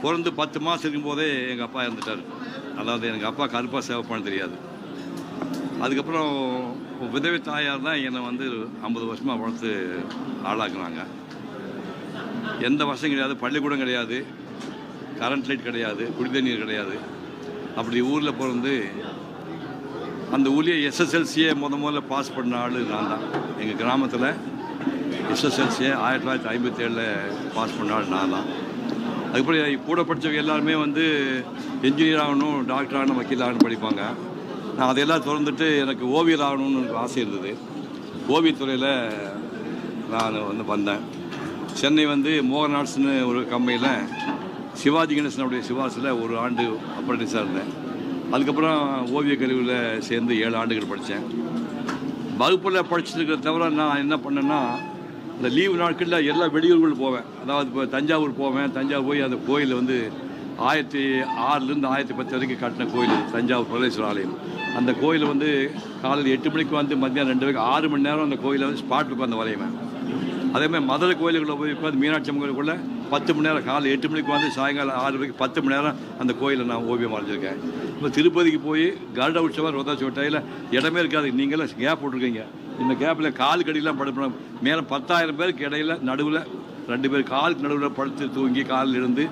பிறந்து 10 மாதம் இருக்கும்போதே எங்கள் அப்பா இறந்துட்டார். அதாவது எங்கள் அப்பா கருப்பாக சேவை பண்ண தெரியாது. அதுக்கப்புறம் விதவை தாயார் தான் என்னை வந்து 50 வருஷமாக வளர்த்து ஆளாக்குனாங்க. எந்த வசதியும் கிடையாது, பள்ளிக்கூடம் கிடையாது, கரண்ட் லைட் கிடையாது, குடிதண்ணீர் கிடையாது. அப்படி ஊரில் பிறந்து அந்த ஊர்லேயே எஸ்எஸ்எல்சியை முதல்ல பாஸ் பண்ண ஆள் நான் தான். எங்கள் கிராமத்தில் எஸ்எஸ்எல்சியை 1957 பாஸ் பண்ண ஆள் நான் தான். அதுக்கப்புறம் கூட படித்தவங்க எல்லாருமே வந்து என்ஜினியர் ஆகணும், டாக்டர் ஆகணும், வக்கீல் ஆகணும் படிப்பாங்க. நான் அதையெல்லாம் திறந்துட்டு எனக்கு ஓவியர் ஆகணும்னு எனக்கு ஆசை இருந்தது. ஓவியத்துறையில் நான் வந்து வந்தேன். சென்னை வந்து மோகன் ஆர்ட்ஸ்னு ஒரு கம்பெனியில் சிவாஜி கணேசனுடைய சிவாஸில் ஒரு ஆண்டு அப்ரண்டிஸாக இருந்தேன். அதுக்கப்புறம் ஓவியக் கல்லூரியில் சேர்ந்து 7 ஆண்டுகள் படித்தேன். வகுப்பில் படிச்சுட்டு தவிர நான் என்ன பண்ணேன்னா, இந்த லீவு நாட்களில் எல்லா வெளியூர்கள் போவேன். அதாவது இப்போ தஞ்சாவூர் போவேன். தஞ்சாவூர் போய் அந்த கோயில் வந்து 1006லேருந்து 1010 வரைக்கும் கட்டின கோயில் தஞ்சாவூர் பிரகதீஸ்வரர் ஆலயம். அந்த கோயில் வந்து காலையில் 8 மணிக்கு வந்து மத்தியானம் 2 வரைக்கும் 6 மணி நேரம் அந்த கோயிலை வந்து ஸ்பாட்டுக்கு உட்காந்து வரைவேன். அதேமாதிரி மதுரை கோயிலுக்குள்ளே போய் உட்காந்து மீனாட்சி அம்மன் கோயிலுக்குள்ளே 10 மணி நேரம், காலை 8 மணிக்கு வந்து சாயங்காலம் 6 வரைக்கும் 10 மணி நேரம் அந்த கோயிலில் நான் ஓவியம் வரைஞ்சிருக்கேன். இப்போ திருப்பதிக்கு போய் கருட உற்சவம் ரோதாச்சோட்டையில் இடமே இருக்காது. நீங்களும் கேப் போட்டிருக்கீங்க. இந்த கேப்பில் கால் கடியெல்லாம் படுப்போம். மேலே 10,000 பேருக்கு இடையில நடுவில் 2 பேர் காலுக்கு நடுவில் படுத்து தூங்கி காலில் இருந்து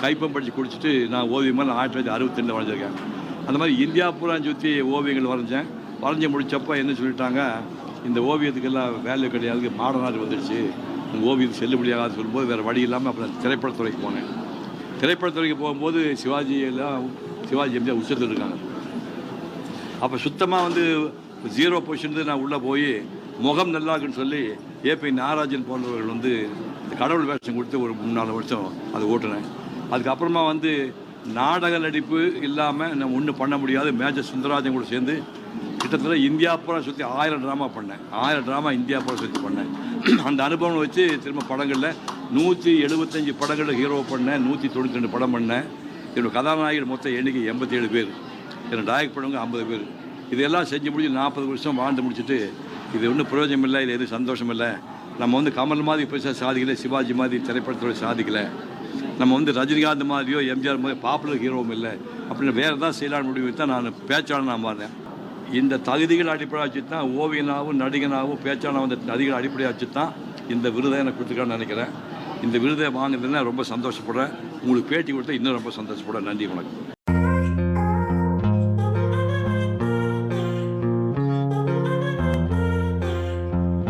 கைப்பம் படித்து குடிச்சிட்டு நான் ஓவியமாக 1962 வரைஞ்சிருக்கேன். அந்த மாதிரி இந்தியா பூரா சுற்றி ஓவியங்கள் வரைஞ்சி முடித்தப்போ என்ன சொல்லிட்டாங்க, இந்த ஓவியத்துக்கெல்லாம் வேல்யூ கிடையாது, மாடர்னாக வந்துடுச்சு, ஓவியம் செல்லுபடியாகாது சொல்லும்போது வேறு வழி இல்லாமல் அப்புறம் திரைப்படத்துறைக்கு போனேன். திரைப்படத்துறைக்கு போகும்போது சிவாஜி எம்ஜிஆர் உச்சத்தில் இருக்காங்க. அப்போ சுத்தமாக வந்து 0 பொசிஷன் நான் உள்ளே போய் முகம் நல்லா இருக்குன்னு சொல்லி ஏபி நாகராஜன் போன்றவர்கள் வந்து கடவுள் வேஷம் கொடுத்து ஒரு 3-4 வருஷம் அதை ஓட்டுனேன். அதுக்கப்புறமா வந்து நாடக நடிப்பு இல்லாமல் நம்ம ஒன்றும் பண்ண முடியாது. மேஜர் சுந்தரராஜன் கூட சேர்ந்து கிட்டத்தட்ட இந்தியா பூரா சுற்றி 1000 ட்ராமா பண்ணேன். 1000 ட்ராமா இந்தியா பூரா சுற்றி பண்ணேன். அந்த அனுபவம் வச்சு திரும்ப படங்களில் 175 படங்களில் ஹீரோ பண்ணேன். 192 படம் பண்ணேன். என்னோடய கதாநாயகர் மொத்தம் எண்ணிக்கை 87 பேர். என்னோட டைரக்ட் பண்ணவங்க 50 பேர். இதெல்லாம் செஞ்சு முடிச்சு 40 வருஷம் வாழ்ந்து முடிச்சுட்டு இது ஒன்றும் பிரயோஜனம் இல்லை, இது எதுவும் சந்தோஷம் இல்லை. நம்ம வந்து கமல் மாதிரி பெருசாக சாதிக்கலை, சிவாஜி மாதிரி திரைப்படத்துறை சாதிக்கலை, நம்ம வந்து ரஜினிகாந்த் மாதிரியோ எம்ஜிஆர் மாதிரி பாப்புலர் ஹீரோவும் இல்லை அப்படின்னு வேறு தான் செய்யலான்னு முடிவு தான் நான் பேச்சாளர் நான் மாறினேன். இந்த தகுதிகள் அடிப்படையாக வச்சு தான் ஓவியனாகவும் நடிகனாகவும் பேச்சாளர் வந்த தகுதிகள் அடிப்படையாக வச்சு தான் இந்த விருதை எனக்கு கொடுத்துருக்கான்னு நினைக்கிறேன். இந்த விருதை வாங்குறதுன்னா ரொம்ப சந்தோஷப்படுறேன். உங்களுக்கு பேட்டி கொடுத்தா இன்னும் ரொம்ப சந்தோஷப்படுறேன். நன்றி, வணக்கம்.